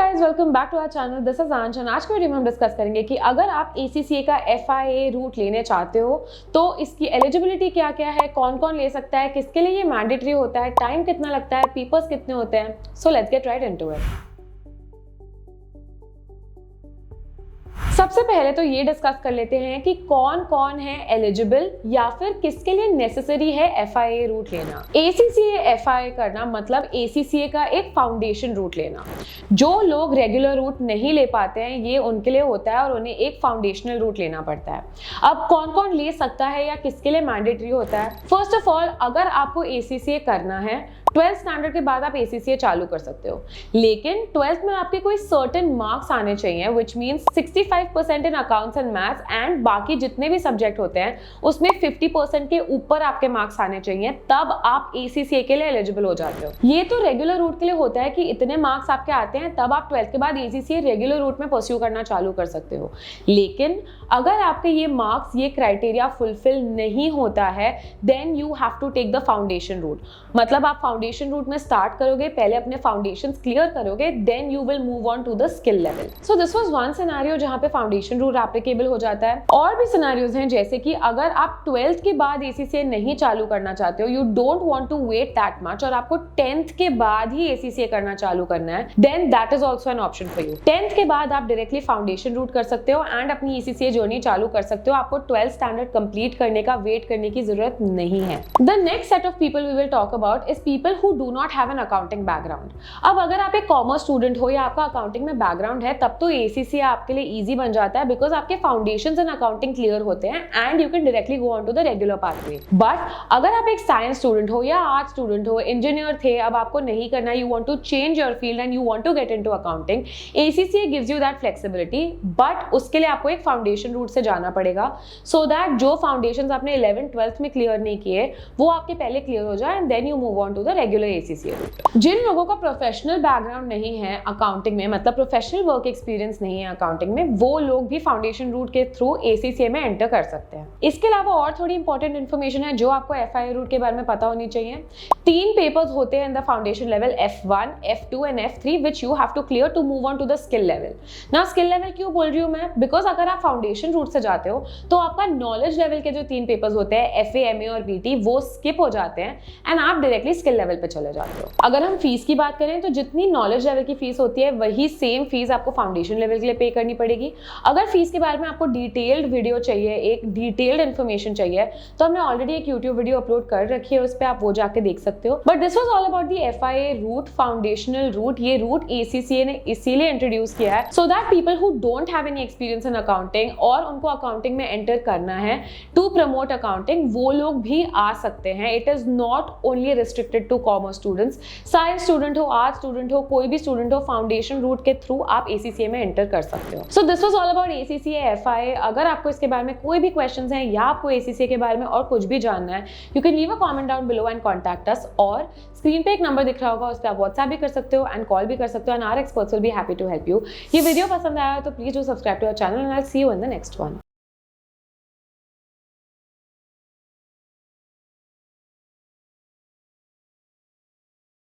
Guys, welcome back to our channel. This is Anchan. आज के video में हम डिस्कस करेंगे कि अगर आप ACCA का FIA रूट लेने चाहते हो तो इसकी एलिजिबिलिटी क्या क्या है, कौन कौन ले सकता है, किसके लिए ये मैंडेटरी होता है, टाइम कितना लगता है, पेपर्स कितने होते हैं। So let's get right into it. सबसे पहले तो ये डिस्कस कर लेते हैं कि कौन कौन है एलिजिबल या फिर किसके लिए नेसेसरी है FIA रूट लेना। ACCA FIA करना मतलब ACCA का एक फाउंडेशन रूट लेना। जो लोग रेगुलर रूट नहीं ले पाते हैं ये उनके लिए होता है और उन्हें एक फाउंडेशनल रूट लेना पड़ता है। अब कौन कौन ले सकता है या किसके लिए मैंडेटरी होता है? फर्स्ट ऑफ ऑल, अगर आपको ACCA करना है 12th स्टैंडर्ड के बाद आप ACCA चालू कर सकते हो, लेकिन 12th में आपके कोई सर्टेन मार्क्स आने चाहिए, which means 65% in accounts and maths and बाकी जितने भी सब्जेक्ट होते हैं उसमें 50% के ऊपर आपके मार्क्स आने चाहिए, तब आप ACCA के लिए एलिजिबल हो जाते हो। ये तो रेगुलर रूट के लिए होता है कि इतने मार्क्स आपके आते हैं तब आप 12th के बाद ACCA रेगुलर रूट में परस्यू करना चालू कर सकते हो। लेकिन अगर आपके ये मार्क्स, ये क्राइटेरिया फुलफिल नहीं होता है, then you have to take the foundation route. मतलब आप फाउंडेशन रूट में स्टार्ट करोगे, पहले अपने फाउंडेशंस क्लियर करोगे, then you will move on to the skill level. So this was one scenario जहां पे फाउंडेशन रूट एप्लीकेबल हो जाता है। और भी सिनेरियोज हैं, जैसे कि अगर आप 12th के बाद ACCA नहीं चालू करना चाहते हो, you don't want to wait that much और आपको 10th के बाद ही ACCA करना चालू करना है, then that is also an option for you. 10th के बाद आप डायरेक्टली फाउंडेशन रूट कर सकते हो एंड अपनी ACCA जर्नी चालू कर सकते हो। आपको 12th स्टैंडर्ड कंप्लीट करने का वेट करने की जरूरत नहीं है। The next set of people we will talk about is people who do not have an accounting background। अब अगर आप एक कॉमर्स स्टूडेंट हो या आपका अकाउंटिंग में बैकग्राउंड है, तब तो ACCA आपके लिए इजी बन जाता है बिकॉज आपके फाउंडेशंस इन अकाउंटिंग क्लियर होते हैं and you can directly go on to the regular pathway. But अगर आप एक साइंस स्टूडेंट हो या आर्ट स्टूडेंट हो, इंजीनियर थे, अब आपको नहीं करना, you want to change your field and you want to get into accounting, ACCA gives you that flexibility, but उसके लिए आपको एक फाउंडेशन रूट से जाना पड़ेगा सो दैट जो फाउंडेशंस आपने 11th 12th में क्लियर नहीं किए वो आपके पहले क्लियर हो जाए and then you move on to the regular ACCA route. जिन लोगों का प्रोफेशनल बैकग्राउंड नहीं है अकाउंटिंग में, मतलब प्रोफेशनल वर्क एक्सपीरियंस नहीं है अकाउंटिंग में, वो लोग भी फाउंडेशन रूट के थ्रू ACCA में एंटर कर सकते हैं। इसके अलावा और थोड़ी इंपॉर्टेंट इन्फॉर्मेशन है जो आपको FIA रूट के बारे में पता होनी चाहिए। 3 पेपर्स होते हैं in the foundation level, F1, F2 and F3, which you have to clear to move on to the skill level. Now skill level क्यों बोल रही हूँ मैं? बिकॉज अगर आप फाउंडेशन रूट से जाते हो तो आपका नॉलेज लेवल के जो 3 पेपर्स होते हैं FA, MA और PT, वो स्किप हो जाते हैं एंड आप डायरेक्टली स्किल लेवल पे चले जाते हो। अगर हम फीस की बात करें तो जितनी नॉलेज लेवल की फीस होती है वही सेम फीस आपको फाउंडेशन लेवल के लिए पे करनी पड़ेगी। अगर फीस के बारे में आपको डिटेल्ड वीडियो चाहिए, एक डिटेल्ड इन्फॉर्मेशन चाहिए, तो हमने ऑलरेडी एक यूट्यूब वीडियो अपलोड कर रखी है, उस पर आप वो जाके देख सकते हो। But this was all about the FIA route, foundational route. ये रूट ACCA ने इसीलिए इंट्रोड्यूस किया है so that people who don't have any experience in accounting और उनको अकाउंटिंग में एंटर करना है टू प्रमोट अकाउंटिंग, वो लोग भी आ सकते हैं। It is not only restricted to commerce students. Science student हो, आर्ट स्टूडेंट हो, कोई भी स्टूडेंट हो, फाउंडेशन रूट के थ्रू आप ACCA में एंटर कर सकते हो। So this was all about ACCA FIA। अगर आपको इसके बारे में कोई भी क्वेश्चंस हैं या आपको ACCA के बारे में और कुछ भी जानना है, you can leave a comment down below and contact us. और स्क्रीन पे एक नंबर दिख रहा होगा, उस पर आप व्हाट्सएप भी कर सकते हो एंड कॉल भी कर सकते हो and our experts will be happy to help you. ये वीडियो पसंद आया तो please do subscribe to our channel and I will see you in the next one.